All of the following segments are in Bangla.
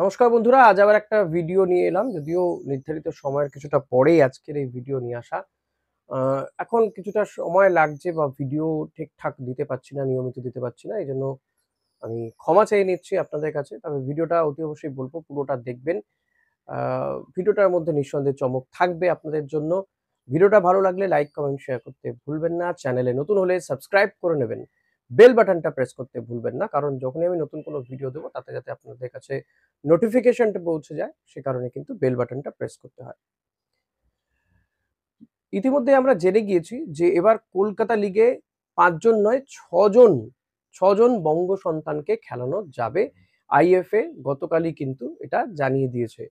নমস্কার বন্ধুরা, আজ আবার একটা ভিডিও নিয়ে এলাম। যদিও নির্ধারিত সময়ের কিছুটা পরেই আজকের এই ভিডিও নিয়ে আসা। এখন কিছুটা সময় লাগছে বা ভিডিও ঠিকঠাক দিতে পারছি না, নিয়মিত দিতে পারছি না। এজন্য আমি ক্ষমা চেয়ে নিচ্ছি আপনাদের কাছে। তবে ভিডিওটা অতি অবশ্যই বলব পুরোটা দেখবেন। আ ভিডিওটার মধ্যে নিঃসন্দেহে চমক থাকবে আপনাদের জন্য। ভিডিওটা ভালো লাগলে লাইক, কমেন্ট, শেয়ার করতে ভুলবেন না। চ্যানেলে নতুন হলে সাবস্ক্রাইব করে নেবেন। বেল বাটনটা প্রেস করতে ভুলবেন না। কারণ যখনই আমি নতুন কোনো ভিডিও দেব তাতে যাতে আপনাদের কাছে নোটিফিকেশনটা পৌঁছে যায় সে কারণে কিন্তু বেল বাটনটা প্রেস করতে হয়। ইতিমধ্যে আমরা জেনে গিয়েছি যে এবার কলকাতা লিগে ৫ জন নয় ৬ জন বঙ্গ সন্তানকে খেলানো যাবে। আইএফএ গতকালই কিন্তু এটা জানিয়ে দিয়েছে।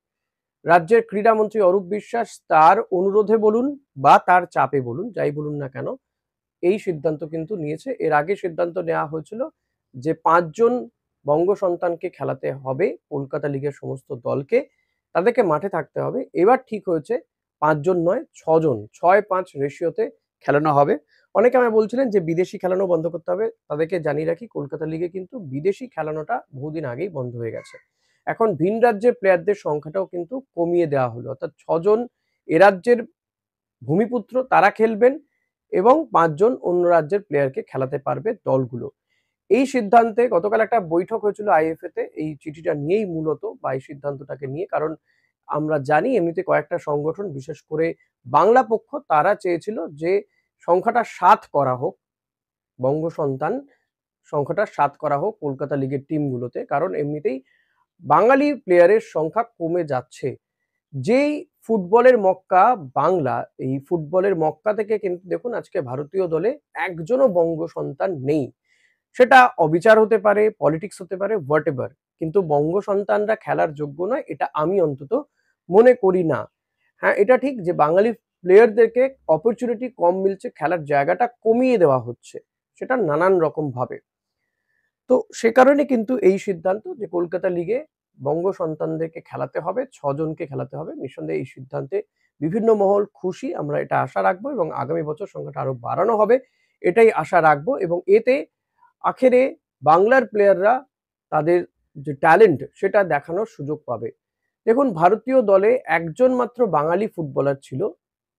রাজ্যের ক্রীড়ামন্ত্রী অরূপ বিশ্বাস তার অনুরোধে বলুন বা তার চাপে বলুন, যাই বলুন না কেন, এই সিদ্ধান্ত কিন্তু নিয়েছে। এর আগে সিদ্ধান্ত নেওয়া হয়েছিল যে ৫ জন বঙ্গ সন্তানকে খেলাতে হবে কলকাতা লিগের সমস্ত দলকে। তাদেরকে মাঠে থাকতে হবে। এবার ঠিক হয়েছে ৫ জন নয় ৬ জন। ৬-৫ রেশিওতে খেলানো হবে। অনেকে আমায় বলছিলেন যে বিদেশি খেলানো বন্ধ করতে হবে। তাদেরকে জানিয়ে রাখি কলকাতা লিগে কিন্তু বিদেশি খেলানোটা বহুদিন আগেই বন্ধ হয়ে গেছে। এখন ভিন রাজ্যের প্লেয়ারদের সংখ্যাটাও কিন্তু কমিয়ে দেওয়া হলো। অর্থাৎ ৬ জন এ রাজ্যের ভূমিপুত্র তারা খেলবেন এবং ৫ জন অন্য রাজ্যের প্লেয়ারকে খেলাতে পারবে দলগুলো। এই সিদ্ধান্তে গতকাল একটা বৈঠক হয়েছিল আইএফএ তে এই চিঠিটা নিয়েই মূলত বা এই সিদ্ধান্তটাকে নিয়ে। কারণ আমরা জানি এমনিতে কয়েকটা সংগঠন বিশেষ করে বাংলা পক্ষ তারা চেয়েছিল যে সংখ্যাটা ৭ করা হোক। বঙ্গ সন্তান সংখ্যাটা ৭ করা হোক কলকাতা লিগের টিমগুলোতে। কারণ এমনিতেই বাঙালি প্লেয়ারের সংখ্যা কমে যাচ্ছে। যেই ফুটবলের মক্কা বাংলা, এই ফুটবলের মক্কা থেকে কিন্তু দেখুন আজকে ভারতীয় দলে একজনও বঙ্গ সন্তান নেই। সেটা অবিচার হতে পারে, পলিটিক্স হতে পারে, হোয়াটএভার। কিন্তু বঙ্গ সন্তানরা খেলার যোগ্য নয় এটা আমি অন্তত মনে করি না। হ্যাঁ, এটা ঠিক যে বাঙালি প্লেয়ারদেরকে অপরচুনিটি কম মিলছে, খেলার জায়গাটা কমিয়ে দেওয়া হচ্ছে। সেটা নানান রকমভাবে। তো সে কারণে কিন্তু এই সিদ্ধান্ত যে কলকাতা লিগে বঙ্গ সন্তানদেরকে খেলাতে হবে, ৬ জনকে খেলাতে হবে। নিঃসন্দেহে এই সিদ্ধান্তে বিভিন্ন মহল খুশি। আমরা এটা আশা রাখবো এবং আগামী বছর সংখ্যাটা আরো বাড়ানো হবে। এটাই আশা রাখবো এবং এতে আখেরে বাংলার প্লেয়াররা তাদের যে ট্যালেন্ট সেটা দেখানোর সুযোগ পাবে। দেখুন ভারতীয় দলে একজন মাত্র বাঙালি ফুটবলার ছিল।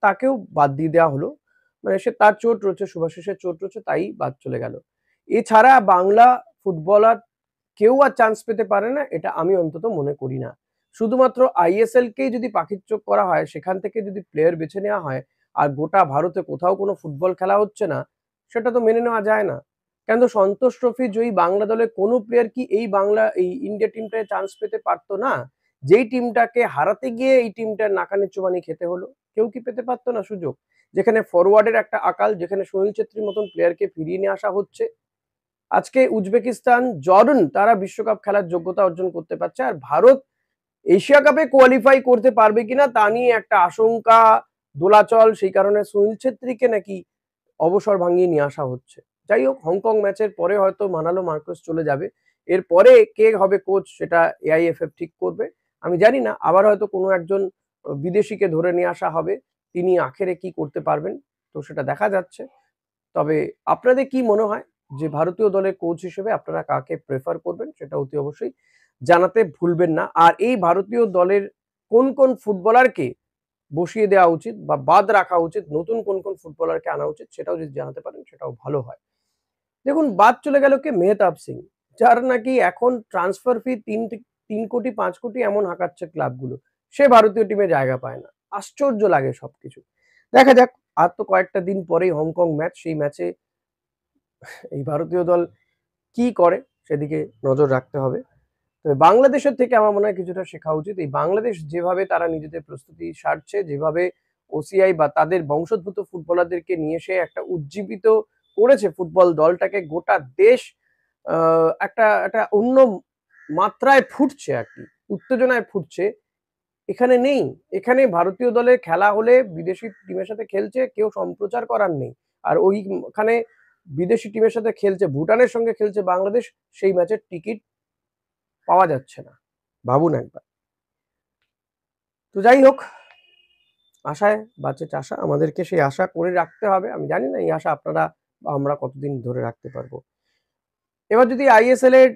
তাকেও বাদ দিয়ে দেওয়া হলো। মানে সে তার চোট রয়েছে, শুভাশিসের চোট রয়েছে তাই বাদ চলে গেল। এছাড়া বাংলা ফুটবলার কেউ আর চান্স পেতে পারে না এটা আমি অন্তত মনে করি না। শুধুমাত্র আইএসএল কেই যদি পাখির চোখ করা হয়, সেখান থেকে যদি প্লেয়ার বেছে নেওয়া হয় আর গোটা ভারতে কোথাও কোনো ফুটবল খেলা হচ্ছে না, সেটা তো মেনে নেওয়া যায় না। কেন সন্তোষ ট্রফি জয়ী বাংলা দলের কোনো প্লেয়ার কি এই ইন্ডিয়া টিমটায় চান্স পেতে পারত না? যেই টিমটাকে হারাতে গিয়ে এই টিমটার নাকানি চুবানি খেতে হলো। কেউ কি পেতে পারত না সুযোগ? যেখানে ফরওয়ার্ডের একটা আকাল, যেখানে সুনীল ছেত্রীর মতন প্লেয়ারকে ফিরিয়ে নিয়ে আসা হচ্ছে। আজকে উজবেকিস্তান, জর্ডান তারা বিশ্বকাপ খেলার যোগ্যতা অর্জন করতে পারছে। আর ভারত এশিয়া কাপে কোয়ালিফাই করতে পারবে কিনা তা নিয়ে একটা আশঙ্কা, দোলাচল। সেই কারণে সুনীল ছেত্রীকে নাকি অবসর ভাঙিয়ে নিয়ে আসা হচ্ছে। যাই হোক, হংকং ম্যাচের পরে হয়তো মানালো মার্কোস চলে যাবে। এরপরে কে হবে কোচ সেটা এআইএফএফ ঠিক করবে। আমি জানি না, আবার হয়তো কোনো একজন বিদেশিকে ধরে নিয়ে আসা হবে। তিনি আখেরে কি করতে পারবেন তো সেটা দেখা যাচ্ছে। তবে আপনাদের কি মনে হয় যে ভারতীয় দলের কোচ হিসেবে আপনারা কাকে প্রেফার করবেন সেটা অতি অবশ্যই জানাতে ভুলবেন না। আর এই ভারতীয় দলের কোন ফুটবলারকে বসিয়ে দেওয়া উচিত বা বাদ রাখা উচিত, নতুন কোন ফুটবলারকে আনা উচিত সেটাও যদি জানাতে পারেন সেটাও ভালো হয়। দেখুন বাদ চলে গেল কে মেহতাব সিং, যার নাকি এখন ট্রান্সফার ফি ৩ কোটি ৫ কোটি এমন হাঁকাচ্ছে ক্লাবগুলো। সে ভারতীয় টিমে জায়গা পায় না। আশ্চর্য লাগে সবকিছু। দেখা যাক, আর তো কয়েকটা দিন পরেই হংকং ম্যাচ। সেই ম্যাচে এই ভারতীয় দল কি করে সেদিকে নজর রাখতে হবে। তবে বাংলাদেশের থেকে আমার মনে হয় কিছুটা শেখা উচিত। এই বাংলাদেশ যেভাবে তারা নিজেদের প্রস্তুতি সারছে, যেভাবে ওসিআই বা তাদের বংশোদ্ভূত ফুটবলারদেরকে নিয়ে এসে একটা উজ্জীবিত করেছে ফুটবল দলটাকে, গোটা দেশ একটা একটা অন্য মাত্রায় ফুটছে আরকি। উত্তেজনায় ফুটছে। এখানে নেই। এখানে ভারতীয় দলের খেলা হলে বিদেশি টিমের সাথে খেলছে, কেউ সম্প্রচার করার নেই। আর ওইখানে বিদেশি টিমের সাথে খেলছে, ভুটানের সঙ্গে খেলছে বাংলাদেশ, সেই ম্যাচের টিকিট পাওয়া যাচ্ছে না। ভাবুন একবার। তো যাই হোক, আশায় বাঁচে চাষা। আমাদেরকে সেই আশা করে রাখতে হবে। আমি জানি না এই আশা আপনারা বা আমরা কতদিন ধরে রাখতে পারবো। এবার যদি আইএসএল এর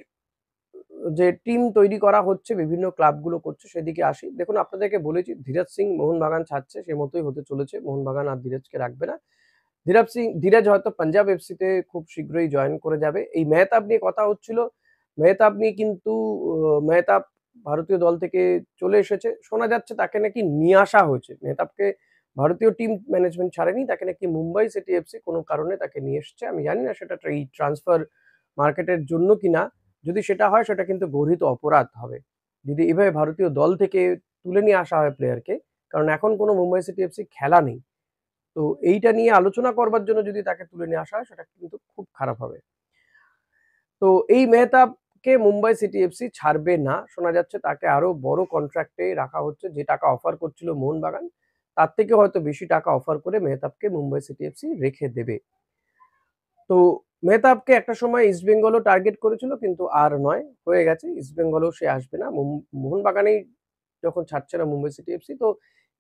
যে টিম তৈরি করা হচ্ছে, বিভিন্ন ক্লাবগুলো করছে, সেদিকে আসি। দেখুন, আপনাদেরকে বলেছি ধীরাজ সিং মোহনবাগান ছাড়ছে, সে মতোই হতে চলেছে। মোহনবাগান আর ধীরাজকে রাখবে না। ধীরাজ হয়তো পাঞ্জাব এফসিতে খুব শীঘ্রই জয়েন করে যাবে। এই মেহতাব নিয়ে কথা হচ্ছিল। মেহতাব নিয়ে কিন্তু মেহতাব ভারতীয় দল থেকে চলে এসেছে। শোনা যাচ্ছে তাকে নাকি নিয়ে আসা হয়েছে। মেহতাবকে ভারতীয় টিম ম্যানেজমেন্ট ছাড়েনি, তাকে নাকি মুম্বাই সিটি এফসি কোনো কারণে তাকে নিয়ে এসছে। আমি জানি না সেটা এই ট্রান্সফার মার্কেটের জন্য কিনা। যদি সেটা হয় সেটা কিন্তু গর্হিত অপরাধ হবে। যদি এভাবে ভারতীয় দল থেকে তুলে নিয়ে আসা হয় প্লেয়ারকে, কারণ এখন কোনো মুম্বাই সিটি এফসি খেলা নেই। তো এইটা নিয়ে আলোচনা করবার জন্য যদি তাকে তুলে নিয়ে আসা হয় সেটা কিন্তু খুব খারাপ হবে। তো এই মেহতাবকে মুম্বাই সিটি এফসি ছাড়বে না। শোনা যাচ্ছে তাকে আরো বড় কন্ট্রাক্টে রাখা হচ্ছে। যে টাকা অফার করছিল মোহনবাগান, তার থেকে হয়তো বেশি টাকা অফার করে মেহতাবকে মুম্বাই সিটি এফসি রেখে দেবে। তো মেহতাবকে একটা সময় ইস্টবেঙ্গলও টার্গেট করেছিল, কিন্তু আর নয়, হয়ে গেছে। ইস্টবেঙ্গলও সে আসবে না। মোহনবাগানেই যখন ছাড়ছে না মুম্বাই সিটি এফসি, তো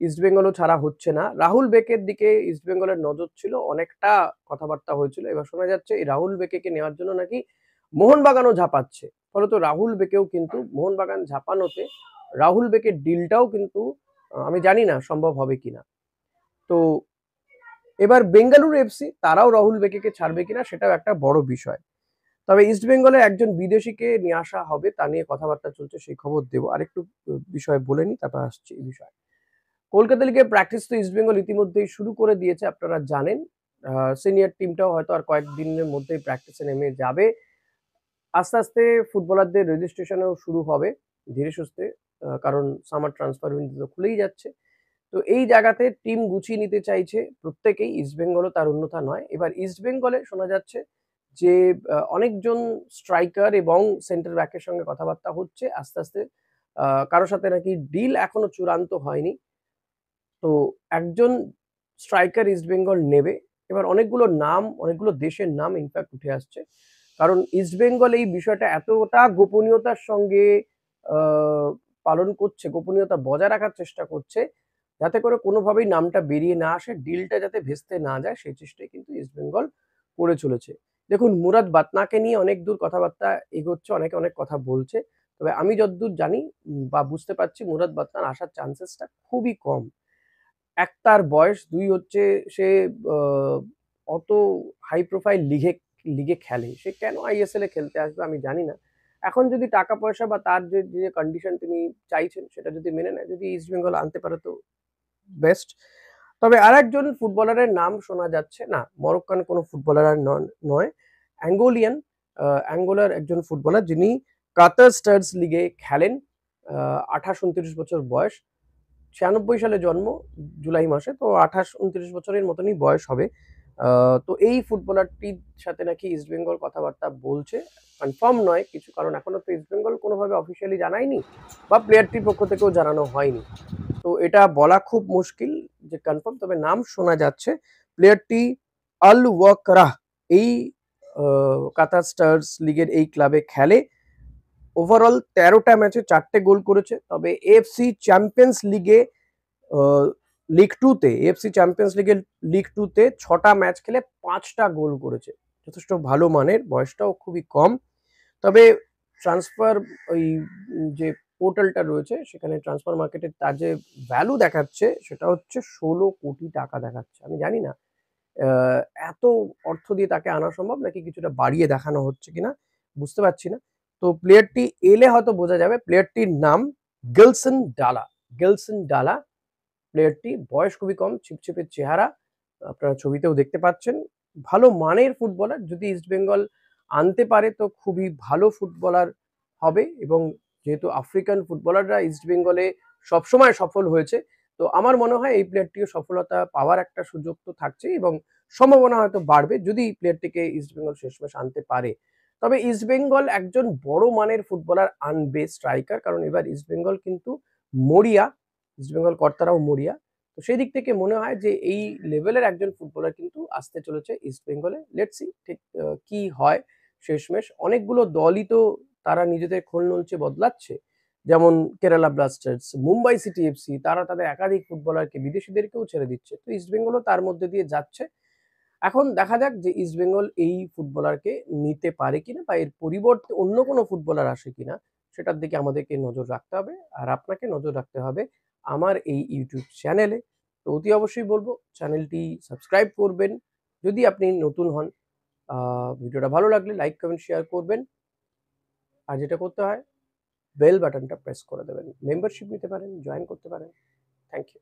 ইস্টবেঙ্গলও ছাড়া হচ্ছে না। রাহুল বেকের দিকে ইস্টবেঙ্গলের নজর ছিল, অনেকটা কথাবার্তা হয়েছিল। এবার শোনা যাচ্ছে এই রাহুল বেকেকে নেওয়ার জন্য নাকি মোহনবাগানও ঝাঁপাচ্ছে। ফলত রাহুল বেকেও কিন্তু মোহনবাগান ঝাঁপানোতে রাহুল বেকের ডিলটাও কিন্তু আমি জানি না সম্ভব হবে কিনা। তো এবার বেঙ্গালুরু এফসি তারাও রাহুল বেকেকে ছাড়বে কিনা সেটাও একটা বড় বিষয়। তবে ইস্টবেঙ্গলে একজন বিদেশিকে নিয়ে আসা হবে, তা নিয়ে কথাবার্তা চলছে, সেই খবর দেবো। আরেকটু বিষয় বলে নি, তারপর আসছি এই বিষয়ে। কলকাতা লিগের প্র্যাকটিস তো ইস্টবেঙ্গল ইতিমধ্যেই শুরু করে দিয়েছে, আপনারা জানেন। সিনিয়র টিমটাও হয়তো আর কয়েকদিনের মধ্যেই প্র্যাকটিসে নেমে যাবে। আস্তে আস্তে ফুটবলারদের রেজিস্ট্রেশনও শুরু হবে ধীরে সুস্থে, কারণ সামার ট্রান্সফার উইন্ডো তো খুলেই যাচ্ছে। তো এই জায়গাতে টিম গুছিয়ে নিতে চাইছে প্রত্যেকেই, ইস্টবেঙ্গলও তার অন্যথা নয়। এবার ইস্টবেঙ্গলে শোনা যাচ্ছে যে অনেকজন স্ট্রাইকার এবং সেন্টার ব্যাকের সঙ্গে কথাবার্তা হচ্ছে আস্তে আস্তে। কারোর সাথে নাকি ডিল এখনো চূড়ান্ত হয়নি। তো একজন স্ট্রাইকার ইস্টবেঙ্গল নেবে। এবার অনেকগুলো নাম, অনেকগুলো দেশের নাম ইনফ্যাক্ট উঠে আসছে, কারণ ইস্টবেঙ্গল এই বিষয়টা এতটা গোপনীয়তার সঙ্গে আহ, পালন করছে, গোপনীয়তা বজায় রাখার চেষ্টা করছে, যাতে করে কোনোভাবেই নামটা বেরিয়ে না আসে, ডিলটা যাতে ভেস্তে না যায়, সেই চেষ্টাই কিন্তু ইস্টবেঙ্গল করে চলেছে। দেখুন, মুরাদ বাতনাকে নিয়ে অনেক দূর কথাবার্তা এগোচ্ছে, অনেকে অনেক কথা বলছে। তবে আমি যতদূর জানি বা বুঝতে পারছি, মুরাদ বাতনার আসার চান্সেসটা খুবই কম। এক তার বয়স, দুই হচ্ছে সে আহ, অত হাই প্রোফাইল লিগে লিগে খেলে, সে কেন আইএসএল এ খেলতে আসবে আমি জানি না। এখন যদি টাকা পয়সা বা তার যে যে কন্ডিশন তিনি চাইছেন সেটা যদি মেনে নেয়, যদি ইস্ট বেঙ্গল আনতে পারে তো বেস্ট। তবে আরেকজন ফুটবলারের নাম শোনা যাচ্ছে, না মরক্কান কোনো ফুটবলার নয়, অ্যাঙ্গোলিয়ান, অ্যাঙ্গোলার একজন ফুটবলার যিনি কাতার স্টার্স লিগে খেলেন। 28-29 বছর বয়স, 96 সালে জন্ম, জুলাই মাসে, তো 28-29 বছরের মতনই বয়স হবে। তো এই ফুটবলারটির সাথে নাকি ইস্টবেঙ্গল কথাবার্তা বলছে, কনফার্ম নয় কিছু, কারণ এখনো তো ইস্টবেঙ্গল কোনোভাবে অফিসিয়ালি জানায়নি বা প্লেয়ারটির পক্ষ থেকেও জানানো হয়নি। তো এটা বলা খুব মুশকিল যে কনফার্ম, তবে নাম শোনা যাচ্ছে। প্লেয়ারটি আল ওয়াকরাহ, এই কাতার স্টার্স লিগের এই ক্লাবে খেলে। ওভারঅল 13টা ম্যাচে 4টে গোল করেছে। তবে এএফসি চ্যাম্পিয়ন্স লিগে লিগ টুতে, এএফসি চ্যাম্পিয়ন্স লিগের লিগ টুতে 6টা ম্যাচ খেলে 5টা গোল করেছে, যথেষ্ট ভালো মানের, বয়সটাও খুবই কম। তবে ট্রান্সফার ওই যে পোর্টালটা রয়েছে সেখানে ট্রান্সফার মার্কেটের তার যে ভ্যালু দেখাচ্ছে সেটা হচ্ছে 16 কোটি টাকা দেখাচ্ছে। আমি জানি না আহ, এত অর্থ দিয়ে তাকে আনা সম্ভব নাকি কিছুটা বাড়িয়ে দেখানো হচ্ছে কিনা, বুঝতে পারছি না। তো প্লেয়ারটি এলে হয়তো বোঝা যাবে। প্লেয়ারটির নাম গিলসন ডালা। গিলসন ডালা প্লেয়ারটি, বয়স খুবই কম, ছিপছিপে চেহারা, আপনারা ছবিতেও দেখতে পাচ্ছেন। ভালো মানের ফুটবলার, যদি ইস্টবেঙ্গল আনতে পারে তো খুবই ভালো ফুটবলার হবে। এবং যেহেতু আফ্রিকান ফুটবলাররা ইস্টবেঙ্গলে সবসময় সফল হয়েছে, তো আমার মনে হয় এই প্লেয়ারটিও সফলতা পাওয়ার একটা সুযোগ তো থাকছে, এবং সম্ভাবনা হয়তো বাড়বে যদি এই প্লেয়ারটিকে ইস্টবেঙ্গল শেষমেশ আনতে পারে। তবে ইস্টবেঙ্গল একজন বড় মানের ফুটবলার আনবে, স্ট্রাইকার, কারণ এবার ইস্টবেঙ্গল কিন্তু মরিয়া, ইস্টবেঙ্গল কর্তারাও মরিয়া। তো সেই দিক থেকে মনে হয় যে এই লেভেলের একজন ফুটবলার কিন্তু আসতে চলেছে ইস্ট বেঙ্গলে। লেটস সি ঠিক কি হয় শেষমেশ। অনেকগুলো দলই তো তারা নিজেদের খোল নলচে বদলাচ্ছে, যেমন Kerala Blasters, Mumbai city FC, তারা তাদের একাধিক ফুটবলারকে, বিদেশিদেরকেও ছেড়ে দিচ্ছে। তো ইস্ট বেঙ্গলও তার মধ্যে দিয়ে যাচ্ছে। এখন দেখা যাক যে ইস্টবেঙ্গল এই ফুটবলারকে নিতে পারে কিনা বা এর পরিবর্তে অন্য কোনো ফুটবলার আসে কিনা সেটার দিকে আমাদেরকে নজর রাখতে হবে। আর আপনাকে নজর রাখতে হবে আমার এই ইউটিউব চ্যানেলে। তো অতি অবশ্যই বলবো চ্যানেলটি সাবস্ক্রাইব করবেন যদি আপনি নতুন হন। ভিডিওটা ভালো লাগলে লাইক, কমেন্ট, শেয়ার করবেন। আর যেটা করতে হয় বেল বাটনটা প্রেস করে দেবেন। মেম্বারশিপ নিতে পারেন, জয়েন করতে পারেন। Thank you.